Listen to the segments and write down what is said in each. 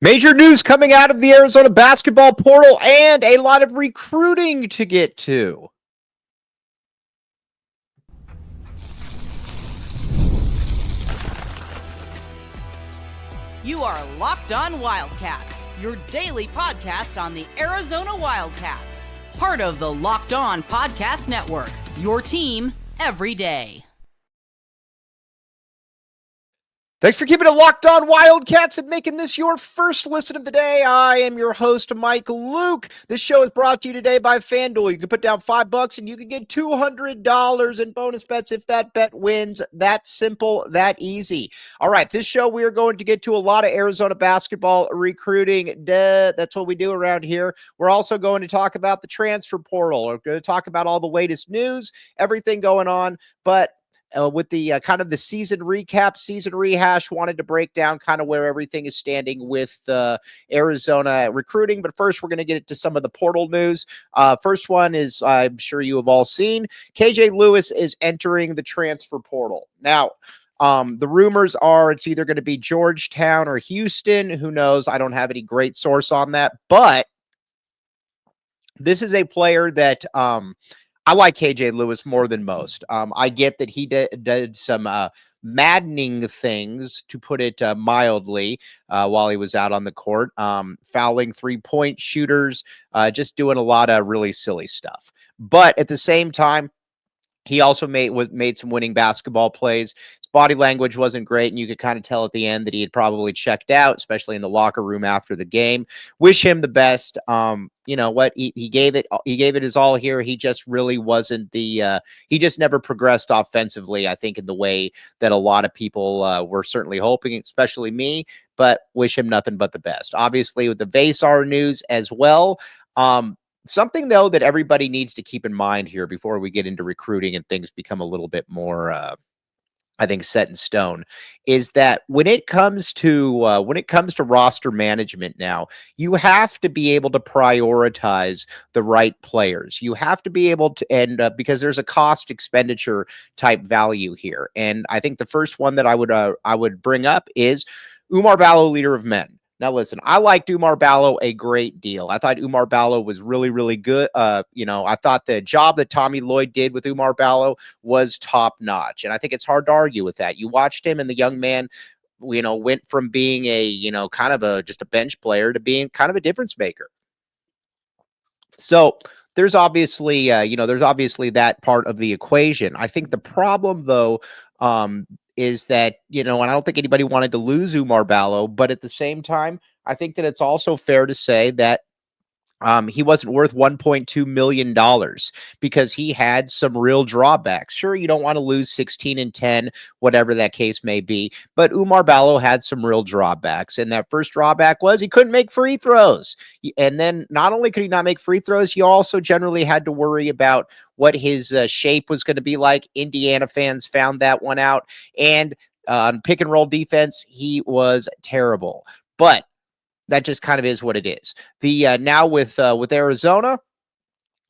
Major news coming out of the Arizona basketball portal and a lot of recruiting to get to. You are Locked On Wildcats, your daily podcast on the Arizona Wildcats. Part of the Locked On Podcast Network, your team every day. Thanks for keeping it locked on Wildcats and making this your first listen of the day. I am your host, Mike Luke. This show is brought to you today by FanDuel. You can put down $5 and you can get $200 in bonus bets if that bet wins. That simple, that easy. All right, this show we are going to get to a lot of Arizona basketball recruiting. That's what we do around here. We're also going to talk about the transfer portal. We're going to talk about all the latest news, everything going on, but with the kind of the season recap, season rehash, wanted to break down kind of where everything is standing with Arizona recruiting. But first, we're going to get into some of the portal news. First one is, I'm sure you have all seen, KJ Lewis is entering the transfer portal. Now, the rumors are it's either going to be Georgetown or Houston. Who knows? I don't have any great source on that. But this is a player that I like KJ Lewis more than most. I get that he did some maddening things, to put it mildly, while he was out on the court, fouling three-point shooters, just doing a lot of really silly stuff. But at the same time, he also made some winning basketball plays. His body language wasn't great, and you could kind of tell at the end that he had probably checked out, especially in the locker room after the game. Wish him the best. You know what? He gave it his all here. He just really wasn't he just never progressed offensively, I think, in the way that a lot of people were certainly hoping, especially me. But wish him nothing but the best. Obviously, with the Vasar news as well. Something, though, that everybody needs to keep in mind here before we get into recruiting and things become a little bit more, I think, set in stone, is that when it comes to roster management now, you have to be able to prioritize the right players. You have to be able to, and because there's a cost expenditure type value here. And I think the first one that I would bring up is Oumar Ballo, leader of men. Now, listen, I liked Oumar Ballo a great deal. I thought Oumar Ballo was really, really good. I thought the job that Tommy Lloyd did with Oumar Ballo was top notch. And I think it's hard to argue with that. You watched him, and the young man, went from being kind of just a bench player to being kind of a difference maker. So there's obviously that part of the equation. I think the problem, though, is that, and I don't think anybody wanted to lose Oumar Ballo, but at the same time, I think that it's also fair to say that he wasn't worth $1.2 million because he had some real drawbacks. Sure, you don't want to lose 16-10, whatever that case may be, but Oumar Ballo had some real drawbacks. And that first drawback was he couldn't make free throws. And then not only could he not make free throws, he also generally had to worry about what his shape was going to be like. Indiana fans found that one out. And on pick and roll defense, he was terrible. But that just kind of is what it is. The now with Arizona,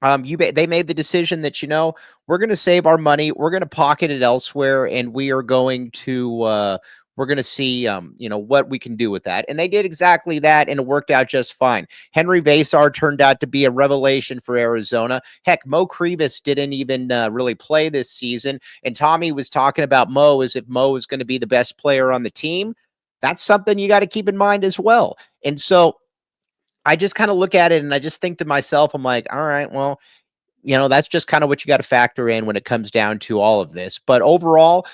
they made the decision that we're going to save our money, we're going to pocket it elsewhere, and we are going to we're going to see what we can do with that. And they did exactly that, and it worked out just fine. Henry Vasar turned out to be a revelation for Arizona. Heck, Mo Krivas didn't even really play this season, and Tommy was talking about Mo as if Mo was going to be the best player on the team. That's something you got to keep in mind as well. And so I just kind of look at it and I just think to myself, I'm like, all right, well, that's just kind of what you got to factor in when it comes down to all of this. But overall,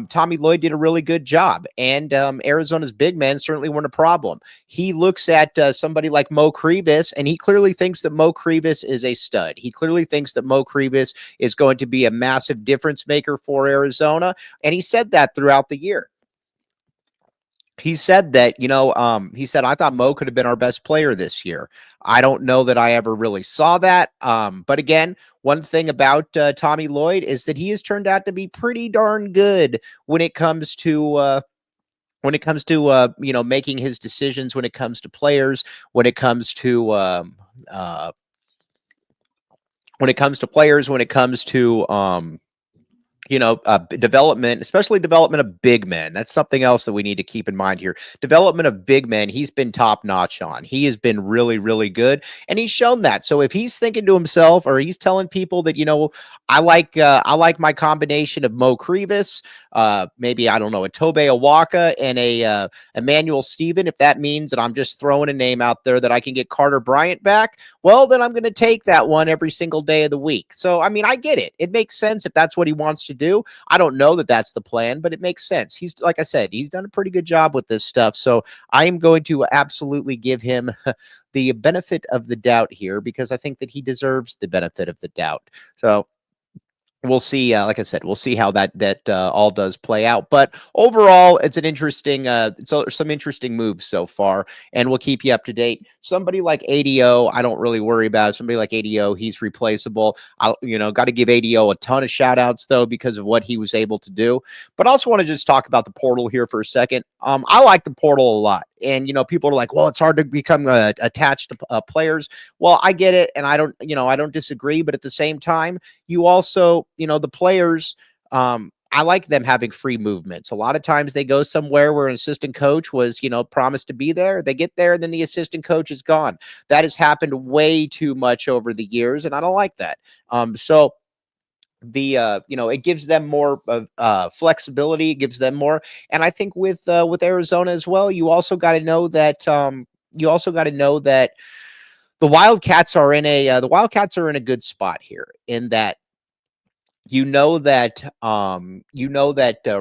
Tommy Lloyd did a really good job, and Arizona's big men certainly weren't a problem. He looks at somebody like Mo Krivas, and he clearly thinks that Mo Krivas is a stud. He clearly thinks that Mo Krivas is going to be a massive difference maker for Arizona, and he said that throughout the year. He said that, I thought Mo could have been our best player this year. I don't know that I ever really saw that. But again, one thing about Tommy Lloyd is that he has turned out to be pretty darn good when it comes to making his decisions, when it comes to players, when it comes to development, especially development of big men. That's something else that we need to keep in mind here. Development of big men, he's been top notch on. He has been really, really good, and he's shown that. So if he's thinking to himself, or he's telling people that, I like my combination of Mo Crevis, maybe, I don't know, a Tobe Awaka and a Emmanuel Steven, if that means that I'm just throwing a name out there that I can get Carter Bryant back, well, then I'm going to take that one every single day of the week. So, I mean, I get it. It makes sense if that's what he wants to do. I don't know that that's the plan, but it makes sense. He's, like I said, he's done a pretty good job with this stuff. So I am going to absolutely give him the benefit of the doubt here, because I think that he deserves the benefit of the doubt. So we'll see. Like I said, we'll see how that all does play out. But overall, it's an interesting, some interesting moves so far, and we'll keep you up to date. Somebody like ADO, I don't really worry about. Somebody like ADO, he's replaceable. Got to give ADO a ton of shout outs though, because of what he was able to do. But I also want to just talk about the portal here for a second. I like the portal a lot. And, people are like, well, it's hard to become attached to players. Well, I get it. And I don't disagree. But at the same time, you also, the players, I like them having free movements. A lot of times they go somewhere where an assistant coach was, promised to be there. They get there and then the assistant coach is gone. That has happened way too much over the years. And I don't like that. So it gives them more flexibility, it gives them more. And I think with Arizona as well, you also got to know that the Wildcats are in a good spot here, in that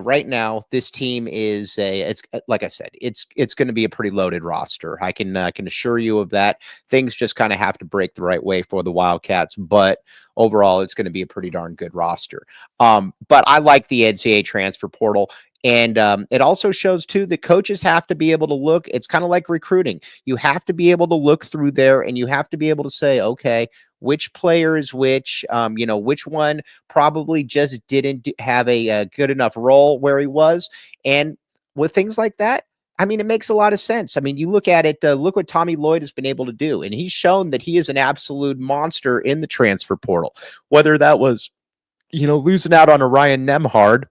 right now this team is it's like I said, it's going to be a pretty loaded roster. I can assure you of that. Things just kind of have to break the right way for the Wildcats, but overall it's going to be a pretty darn good roster. But I like the NCAA transfer portal. And it also shows, too, that coaches have to be able to look. It's kind of like recruiting. You have to be able to look through there, and you have to be able to say, okay, which player is which, which one probably just didn't have a good enough role where he was. And with things like that, I mean, it makes a lot of sense. I mean, you look at it, look what Tommy Lloyd has been able to do. And he's shown that he is an absolute monster in the transfer portal, whether that was, losing out on a Ryan Nemhard.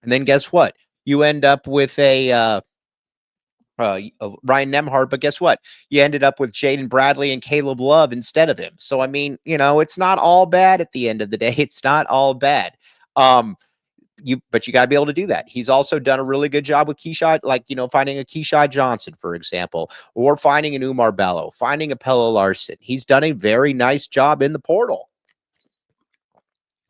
And then guess what? You end up with a Ryan Nemhard, but guess what? You ended up with Jaden Bradley and Caleb Love instead of him. So, I mean, it's not all bad at the end of the day. It's not all bad. But you got to be able to do that. He's also done a really good job with Keyshawn, finding a Keyshawn Johnson, for example, or finding an Umar Bello, finding a Pella Larson. He's done a very nice job in the portal.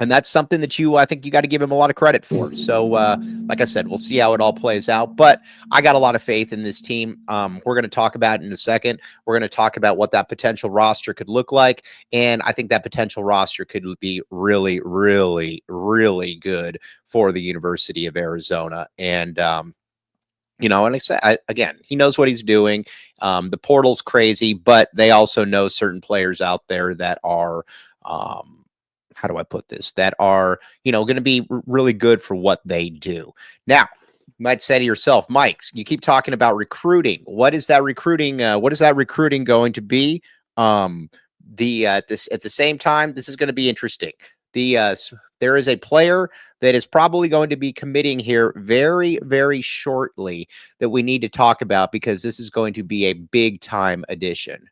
And that's something that I think you got to give him a lot of credit for. So, like I said, we'll see how it all plays out. But I got a lot of faith in this team. We're going to talk about it in a second. We're going to talk about what that potential roster could look like. And I think that potential roster could be really, really, really good for the University of Arizona. And, and I said, again, he knows what he's doing. The portal's crazy, but they also know certain players out there that are how do I put this? That are, going to be really good for what they do. Now, you might say to yourself, Mike, you keep talking about recruiting. What is that recruiting? What is that recruiting going to be? At the same time, this is going to be interesting. There is a player that is probably going to be committing here very, very shortly that we need to talk about, because this is going to be a big time addition.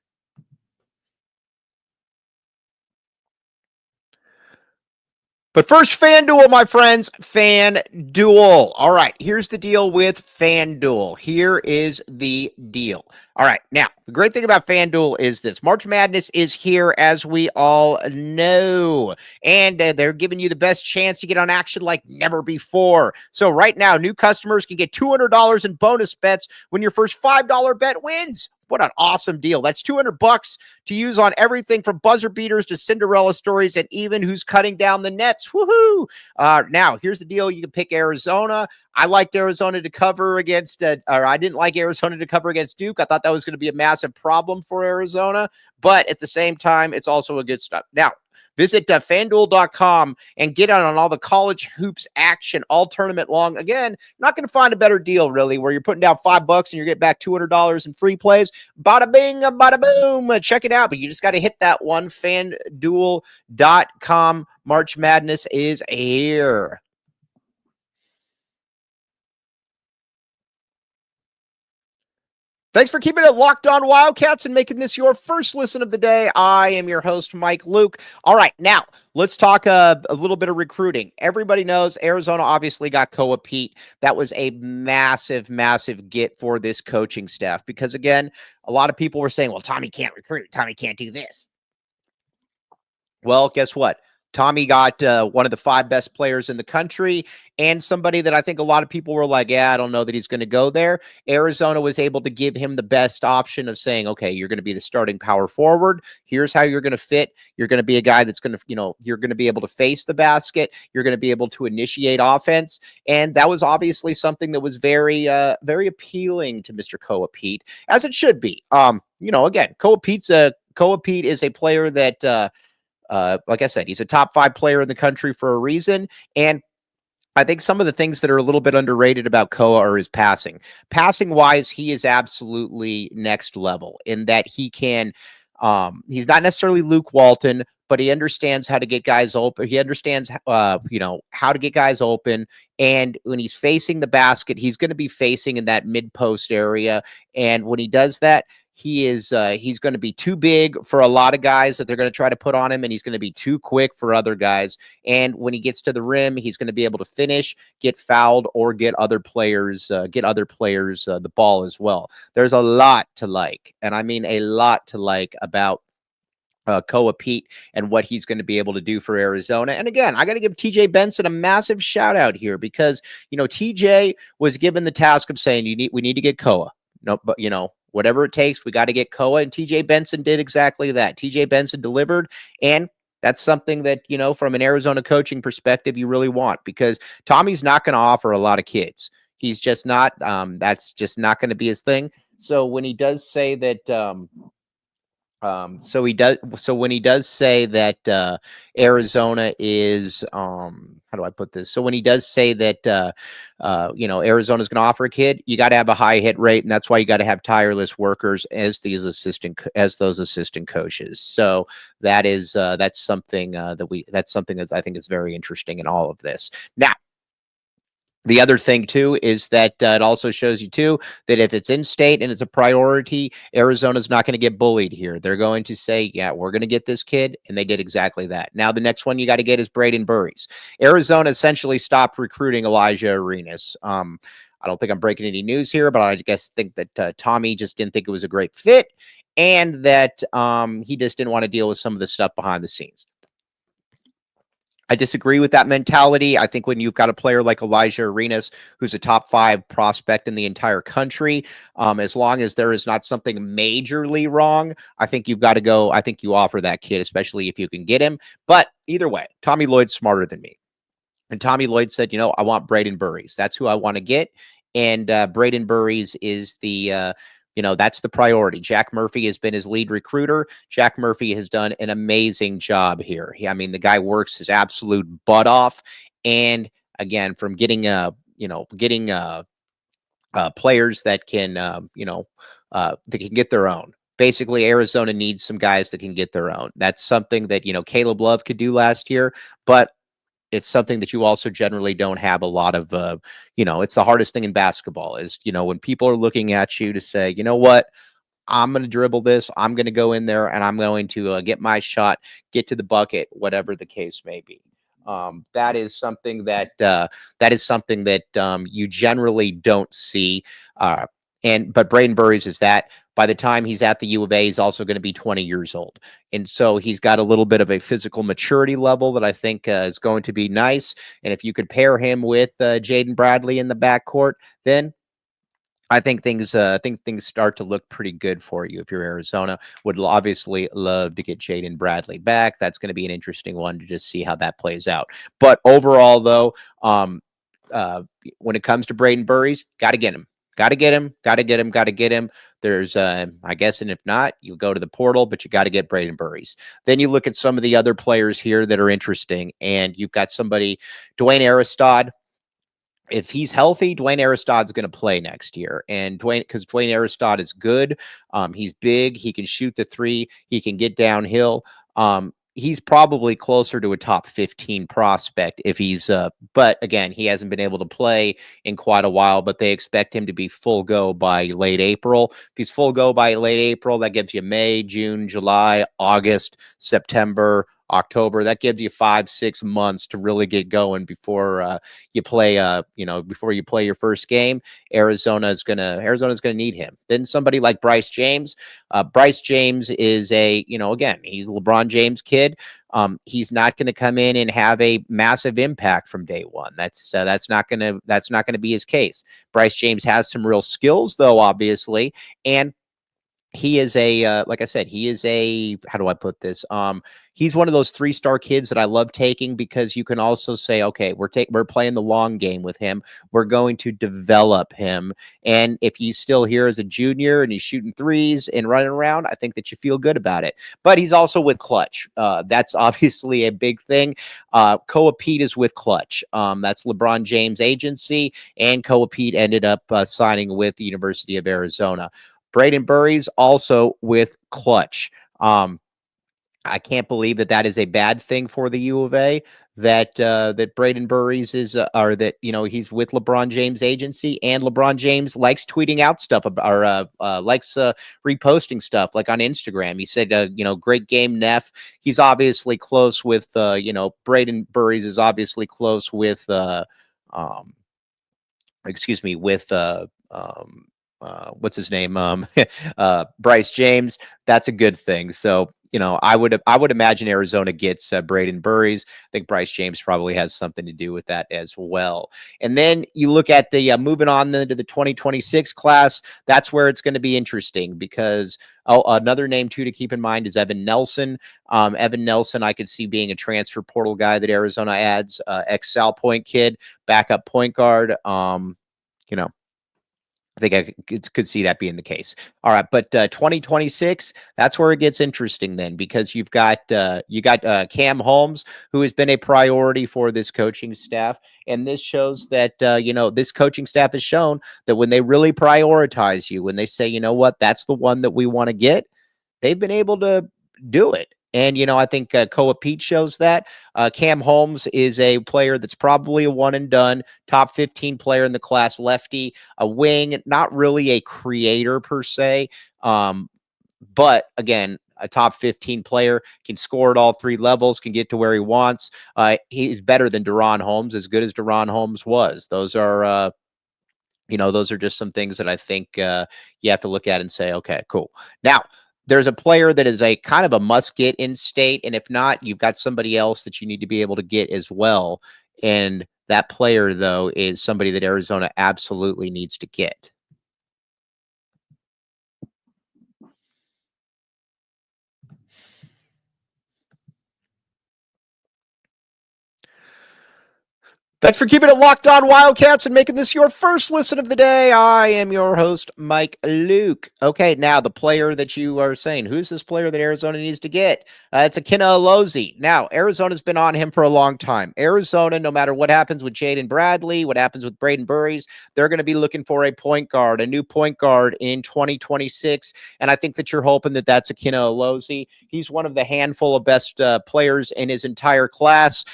But first, FanDuel, my friends, FanDuel. All right, here's the deal with FanDuel. Here is the deal. All right, now, the great thing about FanDuel is this. March Madness is here, as we all know, and they're giving you the best chance to get on action like never before. So right now, new customers can get $200 in bonus bets when your first $5 bet wins. What an awesome deal. That's $200 to use on everything from buzzer beaters to Cinderella stories and even who's cutting down the nets. Woohoo! Now, here's the deal. You can pick Arizona. I liked Arizona to cover against, I didn't like Arizona to cover against Duke. I thought that was going to be a massive problem for Arizona, but at the same time, it's also a good stuff. Now, Visit FanDuel.com and get on all the college hoops action all tournament long. Again, not going to find a better deal, really, where you're putting down $5 and you get back $200 in free plays. Bada bing, bada boom. Check it out. But you just got to hit that one, FanDuel.com. March Madness is here. Thanks for keeping it locked on Wildcats and making this your first listen of the day. I am your host, Mike Luke. All right, now let's talk a little bit of recruiting. Everybody knows Arizona obviously got Koa Pete. That was a massive, massive get for this coaching staff because, again, a lot of people were saying, well, Tommy can't recruit. Tommy can't do this. Well, guess what? Tommy got one of the 5 best players in the country and somebody that I think a lot of people were like, yeah, I don't know that he's going to go there. Arizona was able to give him the best option of saying, okay, you're going to be the starting power forward. Here's how you're going to fit. You're going to be a guy that's going to, you're going to be able to face the basket. You're going to be able to initiate offense. And that was obviously something that was very, very appealing to Mr. Koa Pete, as it should be. Again, Koa Pete is a player that, like I said, he's a top 5 player in the country for a reason. And I think some of the things that are a little bit underrated about Koa are his passing. Passing wise, he is absolutely next level in that he can, he's not necessarily Luke Walton, but he understands how to get guys open. He understands, how to get guys open. And when he's facing the basket, he's going to be facing in that mid post area. And when he does that, he's going to be too big for a lot of guys that they're going to try to put on him, and he's going to be too quick for other guys. And when he gets to the rim, he's going to be able to finish, get fouled, or get other players the ball as well. There's a lot to like, and I mean a lot to like about Koa Pete and what he's going to be able to do for Arizona. And again, I got to give TJ Benson a massive shout out here because, TJ was given the task of saying, we need to get Koa. No, but whatever it takes, we got to get Koa, and TJ Benson did exactly that. TJ Benson delivered, and that's something that, from an Arizona coaching perspective, you really want because Tommy's not going to offer a lot of kids. He's just not, that's just not going to be his thing. So when he does say that, when he does say that Arizona is, how do I put this? So when he does say that, Arizona's going to offer a kid, you got to have a high hit rate, and that's why you got to have tireless workers as those assistant coaches. So that's something that I think is very interesting in all of this. Now, the other thing, too, is that it also shows you, too, that if it's in state and it's a priority, Arizona's not going to get bullied here. They're going to say, yeah, we're going to get this kid, and they did exactly that. Now, the next one you got to get is Brayden Burries. Arizona essentially stopped recruiting Elijah Arenas. I don't think I'm breaking any news here, but I think that Tommy just didn't think it was a great fit, and that he just didn't want to deal with some of the stuff behind the scenes. I disagree with that mentality. I think when you've got a player like Elijah Arenas, who's a top 5 prospect in the entire country, as long as there is not something majorly wrong, I think you've got to go. I think you offer that kid, especially if you can get him. But either way, Tommy Lloyd's smarter than me. And Tommy Lloyd said, I want Brayden Burries. That's who I want to get. And Brayden Burries is the that's the priority. Jack Murphy has been his lead recruiter. Jack Murphy has done an amazing job here. The guy works his absolute butt off. And again, from getting players that can, that can get their own. Basically, Arizona needs some guys that can get their own. That's something that, Caleb Love could do last year, but it's something that you also generally don't have a lot of, it's the hardest thing in basketball is, when people are looking at you to say, you know what, I'm going to dribble this, I'm going to go in there and I'm going to get my shot, get to the bucket, whatever the case may be. That is something that you generally don't see. But Brayden Burries is that. By the time he's at the U of A, he's also going to be 20 years old. And so he's got a little bit of a physical maturity level that I think is going to be nice. And if you could pair him with Jaden Bradley in the backcourt, then I think things start to look pretty good for you. If you're Arizona, would obviously love to get Jaden Bradley back. That's going to be an interesting one to just see how that plays out. But overall, though, when it comes to Brayden Burries, got to get him. Got to get him. Got to get him. Got to get him. There's, I guess, and if not, you go to the portal, but you got to get Brayden Burries. Then you look at some of the other players here that are interesting, and you've got somebody, Dwayne Aristod. If he's healthy, Dwayne Aristod's going to play next year. And because Dwayne Aristod is good, he's big, he can shoot the three, he can get downhill. He's probably closer to a top 15 prospect if he's, but again, he hasn't been able to play in quite a while, but they expect him to be full go by late April. If he's full go by late April, that gives you May, June, July, August, September, October. That gives you 5-6 months to really get going before you play before you play your first game. Arizona's gonna need him. Then somebody like Bryce James. Bryce James is again, he's a LeBron James kid. He's not going to come in and have a massive impact from day one. That's not going to be his case. Bryce James has some real skills though, obviously, and he is like I said, he is how do I put this? He's one of those 3-star kids that I love taking because you can also say, okay, we're playing the long game with him. We're going to develop him. And if he's still here as a junior and he's shooting threes and running around, I think that you feel good about it. But he's also with Clutch. That's obviously a big thing. Koa Pete is with Clutch. That's LeBron James' agency, and Koa Pete ended up signing with the University of Arizona. Brayden Burries also with Clutch. I can't believe that is a bad thing for the U of A, that Brayden Burries is, or that, he's with LeBron James' agency, and LeBron James likes tweeting out stuff or likes reposting stuff like on Instagram. He said, great game, Neff. He's obviously close with, Brayden Burries is obviously close with, what's his name? Bryce James. That's a good thing. So, I would imagine Arizona gets Brayden Burries. I think Bryce James probably has something to do with that as well. And then you look at the moving on to the 2026 class. That's where it's going to be interesting because another name too to keep in mind is Evan Nelson. Evan Nelson, I could see being a transfer portal guy that Arizona adds. Ex-Sal Point kid, backup point guard. I think I could see that being the case. All right, but 2026, that's where it gets interesting then, because you've got Cam Holmes, who has been a priority for this coaching staff, and this shows that this coaching staff has shown that when they really prioritize you, when they say, you know what, that's the one that we want to get, they've been able to do it. And, I think Koa Pete shows that. Cam Holmes is a player that's probably a one and done, top 15 player in the class, lefty, a wing, not really a creator per se. But again, a top 15 player, can score at all 3 levels, can get to where he wants. He's better than Deron Holmes, as good as Deron Holmes was. Those are just some things that I think you have to look at and say, okay, cool. Now, there's a player that is a kind of a must get in state. And if not, you've got somebody else that you need to be able to get as well. And that player, though, is somebody that Arizona absolutely needs to get. Thanks for keeping it locked on Wildcats and making this your first listen of the day. I am your host, Mike Luke. Okay, now the player that you are saying, who's this player that Arizona needs to get? It's Ikenna Alozie. Now, Arizona's been on him for a long time. Arizona, no matter what happens with Jaden Bradley, what happens with Brayden Burries, they're going to be looking for a point guard, a new point guard in 2026. And I think that you're hoping that that's Ikenna Alozie. He's one of the handful of best players in his entire class.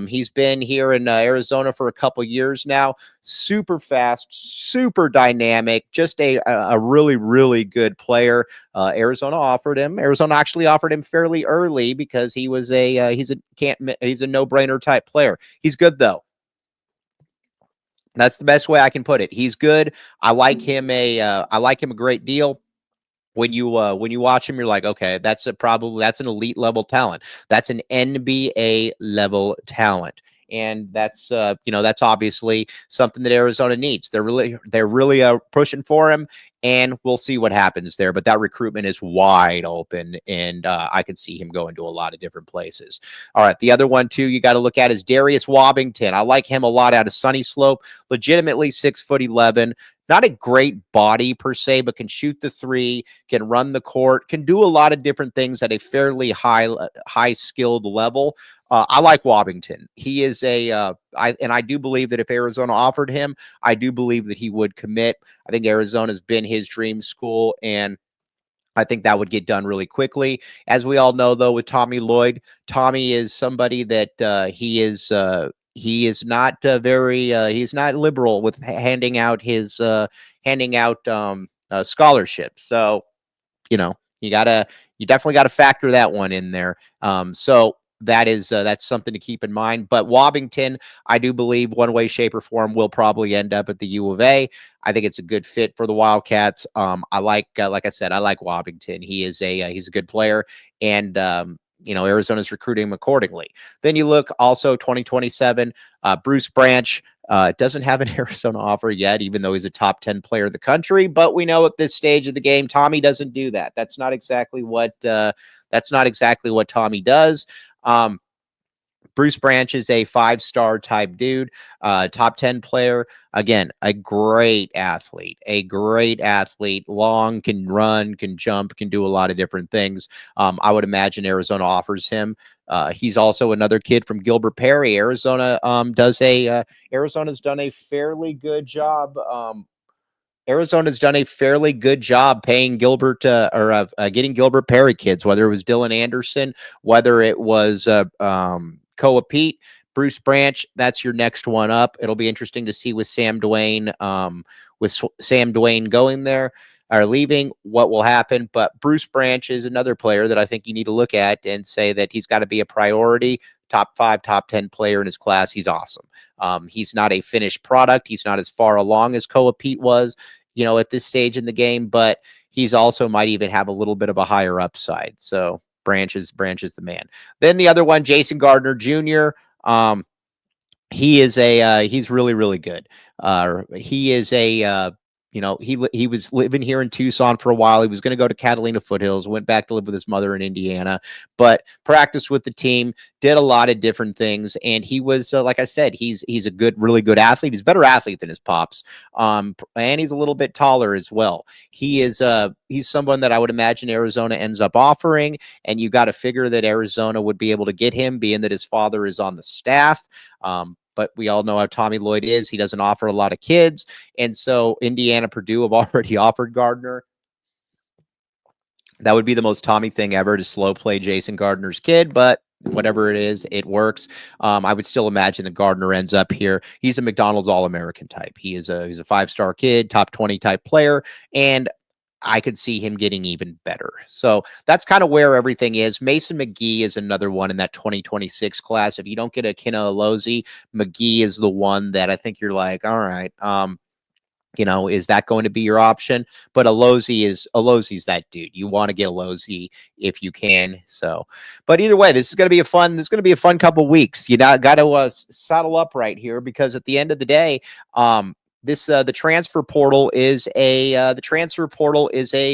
He's been here in Arizona for a couple years now. Super fast, super dynamic, just a really, really good player. Arizona actually offered him fairly early because he's a no-brainer type player. He's good though. That's the best way I can put it. He's good. I like him a great deal. When you watch him, you're like, okay, that's an elite level talent. That's an NBA level talent. and that's that's obviously something that Arizona needs. They're really pushing for him, and we'll see what happens there. But that recruitment is wide open, and I could see him going to a lot of different places. All right, the other one too you got to look at is Darius Wabbington. I like him a lot out of Sunny Slope. Legitimately 6'11". Not a great body per se, but can shoot the three, can run the court, can do a lot of different things at a fairly high skilled level. I like Wabbington. He is I do believe that if Arizona offered him, I do believe that he would commit. I think Arizona's been his dream school, and I think that would get done really quickly. As we all know, though, with Tommy Lloyd, Tommy is somebody that he is not he's not liberal with handing out scholarships. So, you definitely got to factor that one in there. So that's something to keep in mind. But Wabbington, I do believe one way, shape, or form will probably end up at the U of A. I think it's a good fit for the Wildcats. I like I said, I like Wabbington. He's a good player, and Arizona's recruiting him accordingly. Then you look also 2027, Bruce Branch. Doesn't have an Arizona offer yet, even though he's a top 10 player in the country. But we know at this stage of the game, Tommy doesn't do that. That's not exactly what Tommy does. Bruce Branch is a 5-star type dude, top 10 player. Again, a great athlete, long, can run, can jump, can do a lot of different things. I would imagine Arizona offers him. He's also another kid from Gilbert Perry. Arizona's done a fairly good job. Arizona's done a fairly good job paying Gilbert getting Gilbert Perry kids, whether it was Dylan Anderson, whether it was Koa Pete, Bruce Branch. That's your next one up. It'll be interesting to see with Sam Dwayne going there or leaving, what will happen. But Bruce Branch is another player that I think you need to look at and say that he's got to be a priority. Top 5, top 10 player in his class. He's awesome. He's not a finished product. He's not as far along as Koa Pete was, at this stage in the game, but he's also might even have a little bit of a higher upside. So Branch is the man. Then the other one, Jason Gardner Jr. He's really, really good. He is he was living here in Tucson for a while. He was going to go to Catalina Foothills, went back to live with his mother in Indiana, but practiced with the team, did a lot of different things. And he was, like I said, he's a really good athlete. He's a better athlete than his pops. And he's a little bit taller as well. He's someone that I would imagine Arizona ends up offering. And you got to figure that Arizona would be able to get him, being that his father is on the staff. But we all know how Tommy Lloyd is. He doesn't offer a lot of kids. And so Indiana, Purdue have already offered Gardner. That would be the most Tommy thing ever, to slow play Jason Gardner's kid, but whatever it is, it works. I would still imagine that Gardner ends up here. He's a McDonald's All-American type. He's a 5-star kid, top 20 type player, and I could see him getting even better. So that's kind of where everything is. Mason McGee is another one in that 2026 class. If you don't get Ikenna Alozie, McGee is the one that I think you're like, all right, is that going to be your option? But Alozie's that dude. You want to get Alozie if you can. So, but either way, this is going to be a fun couple weeks. You got to saddle up right here, because at the end of the day, the transfer portal is a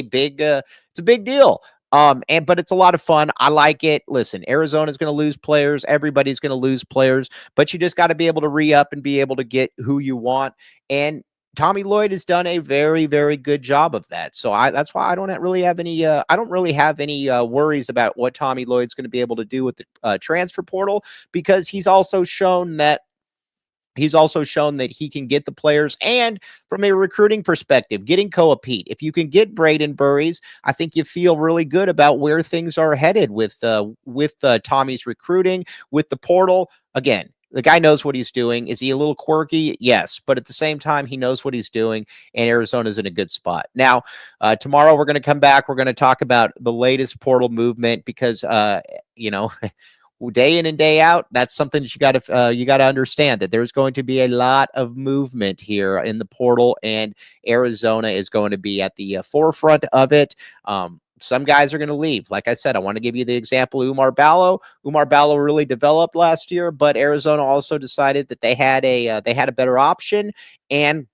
big it's a big deal. But it's a lot of fun. I like it. Listen, Arizona's going to lose players. Everybody's going to lose players, but you just got to be able to re-up and be able to get who you want. And Tommy Lloyd has done a very, very good job of that. So that's why I don't really have any worries about what Tommy Lloyd's going to be able to do with the transfer portal, because he's also shown that he can get the players. And from a recruiting perspective, getting Koa Pete, if you can get Brayden Burries, I think you feel really good about where things are headed with Tommy's recruiting, with the portal. Again, the guy knows what he's doing. Is he a little quirky? Yes. But at the same time, he knows what he's doing, and Arizona's in a good spot. Now, tomorrow we're going to come back. We're going to talk about the latest portal movement, because, day in and day out, that's something that you got to understand, that there's going to be a lot of movement here in the portal, and Arizona is going to be at the forefront of it. some guys are going to leave. Like I said, I want to give you the example of Umar Ballo. Umar Ballo really developed last year, but Arizona also decided that they had a better option, and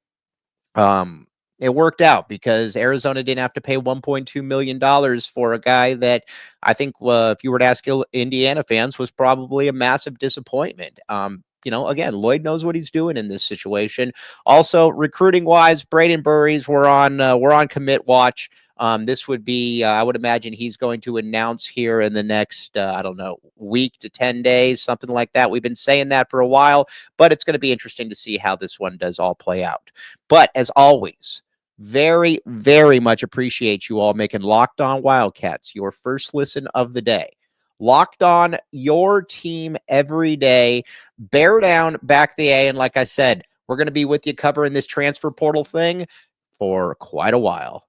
it worked out because Arizona didn't have to pay $1.2 million for a guy that I think, if you were to ask Indiana fans, was probably a massive disappointment. Again, Lloyd knows what he's doing in this situation. Also, recruiting wise, Brayden Burries, we're on commit watch. This would be, I would imagine he's going to announce here in the next, week to 10 days, something like that. We've been saying that for a while, but it's going to be interesting to see how this one does all play out. But as always, very, very much appreciate you all making Locked On Wildcats your first listen of the day. Locked On, your team every day. Bear down, back the A. And like I said, we're going to be with you covering this transfer portal thing for quite a while.